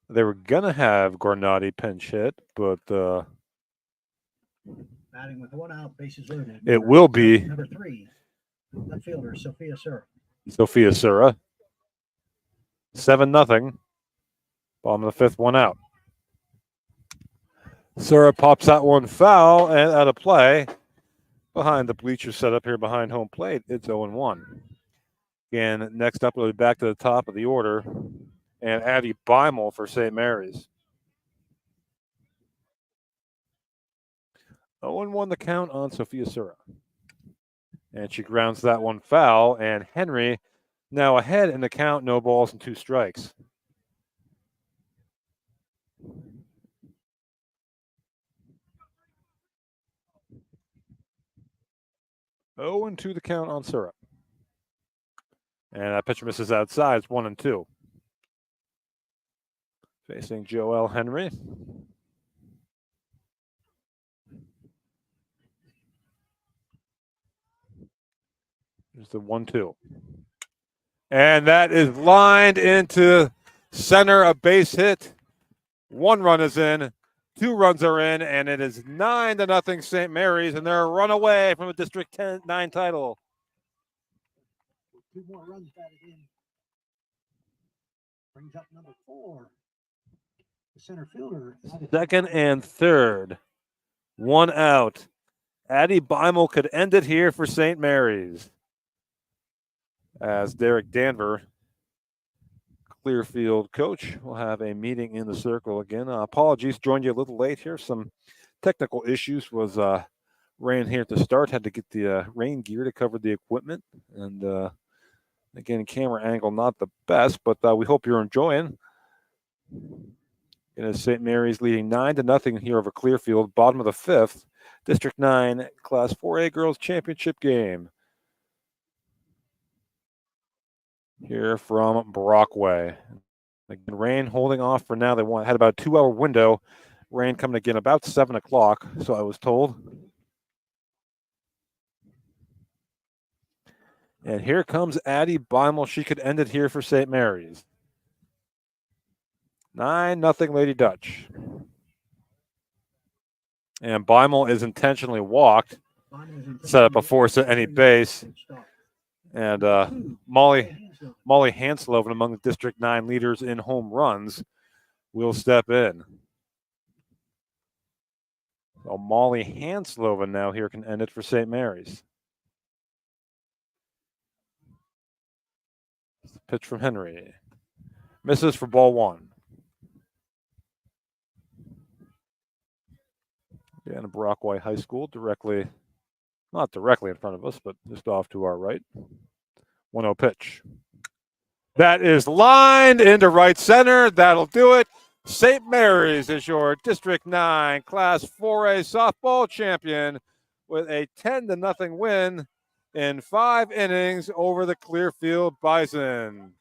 They were going to have Granati pinch hit, but batting with 1 out, bases loaded. It will be number 3, left fielder, Sophia Sura. Sophia Sura. 7-0. Bottom of the 5th, 1 out. Sura pops that one foul and out of play. Behind the bleachers set up here behind home plate, it's 0-1. Again, next up, we'll be back to the top of the order. And Addie Beimel for St. Mary's. 0-1 the count on Sophia Sura. And she grounds that one foul, and Henry now ahead in the count, no balls and 2 strikes. Oh, and 2 the count on Syrup. And that pitcher misses outside. It's 1-2. Facing Joel Henry. There's the 1-2. And that is lined into center, a base hit. 1 run is in, 2 runs are in, and it is 9-0 St. Mary's, and they're a run away from a District 9 title. 2 more runs batted in. Brings up number 4. The center fielder. Second and third. 1 out. Addie Beimel could end it here for St. Mary's. As Derek Danver, Clearfield coach, will have a meeting in the circle again. Apologies, joined you a little late here. Some technical issues. Was rain here at the start. Had to get the rain gear to cover the equipment. And again, camera angle not the best, but we hope you're enjoying. And as St. Mary's leading 9-0 here over Clearfield, bottom of the 5th, District 9 Class 4A Girls Championship game. Here from Brockway. Again, rain holding off for now. They had about a 2-hour window. Rain coming again about 7 o'clock, so I was told. And here comes Addie Beimel. She could end it here for St. Mary's. 9-0 Lady Dutch. And Beimel is intentionally walked. Set up a force at any base. And Molly Hansloven, among the District 9 leaders in home runs, will step in. So Molly Hansloven now here can end it for St. Mary's. Pitch from Henry. Misses for ball 1. Again, Brockway High School, not directly in front of us, but just off to our right. 1-0 pitch. That is lined into right center. That'll do it. St. Mary's is your District 9 Class 4A softball champion with a 10-0 win in 5 innings over the Clearfield Bison.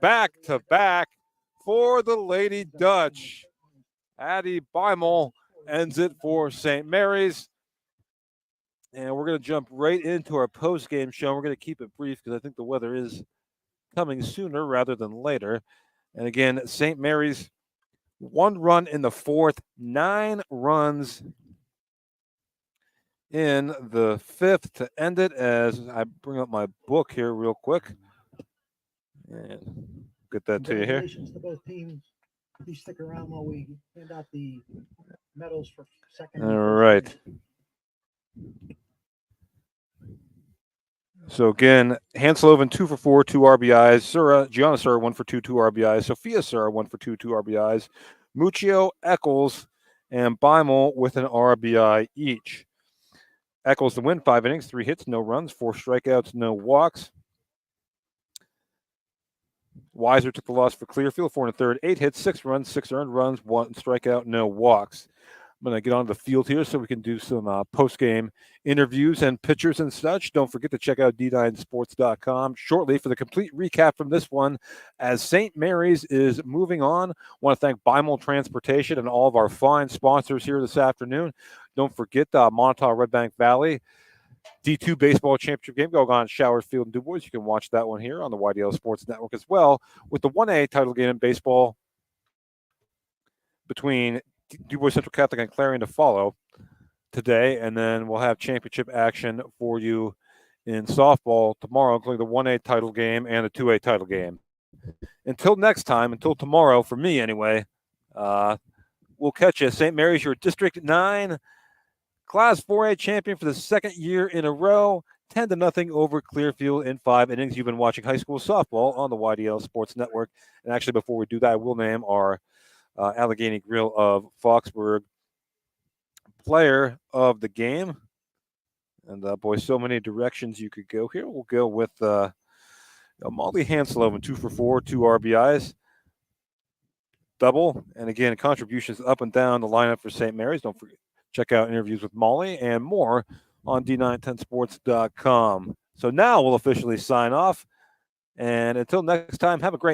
Back to back for the Lady Dutch. Addie Beimel ends it for St. Mary's. And we're going to jump right into our post-game show. We're going to keep it brief because I think the weather is coming sooner rather than later. And again, St. Mary's, 1 run in the 4th, 9 runs in the 5th to end it, as I bring up my book here real quick. And get that to you here. Congratulations to both teams. Please stick around while we hand out the medals for second. All right. So again, Hansloven 2 for 4, 2 RBIs. Gianna Sura 1 for 2, 2 RBIs. Sophia Sura 1 for 2, 2 RBIs. Muccio, Eccles, and Beimel with an RBI each. Eccles to win 5 innings, 3 hits, no runs, 4 strikeouts, no walks. Weiser took the loss for Clearfield, 4 1/3, 8 hits, 6 runs, 6 earned runs, 1 strikeout, no walks. I'm going to get on the field here so we can do some post-game interviews and pictures and such. Don't forget to check out d9sports.com shortly for the complete recap from this one as St. Mary's is moving on. I want to thank Beimel Transportation and all of our fine sponsors here this afternoon. Don't forget Montauk Red Bank Valley D2 baseball championship game going on in Showers Field and DuBois. You can watch that one here on the YDL Sports Network as well, with the 1A title game in baseball between DuBois Central Catholic and Clarion to follow today, and then we'll have championship action for you in softball tomorrow, including the 1A title game and the 2A title game. Until next time, until tomorrow, for me anyway, we'll catch you. St. Mary's, your District 9 Class 4A champion for the 2nd year in a row, 10-0 over Clearfield in 5 innings. You've been watching high school softball on the YDL Sports Network. And actually, before we do that, I will name our Allegheny Grill of Foxburg player of the game. And boy, so many directions you could go here. We'll go with Molly Hansloven, 2 for 4, 2 RBIs, double. And again, contributions up and down the lineup for St. Mary's. Don't forget, check out interviews with Molly and more on D910sports.com. So now we'll officially sign off. And until next time, have a great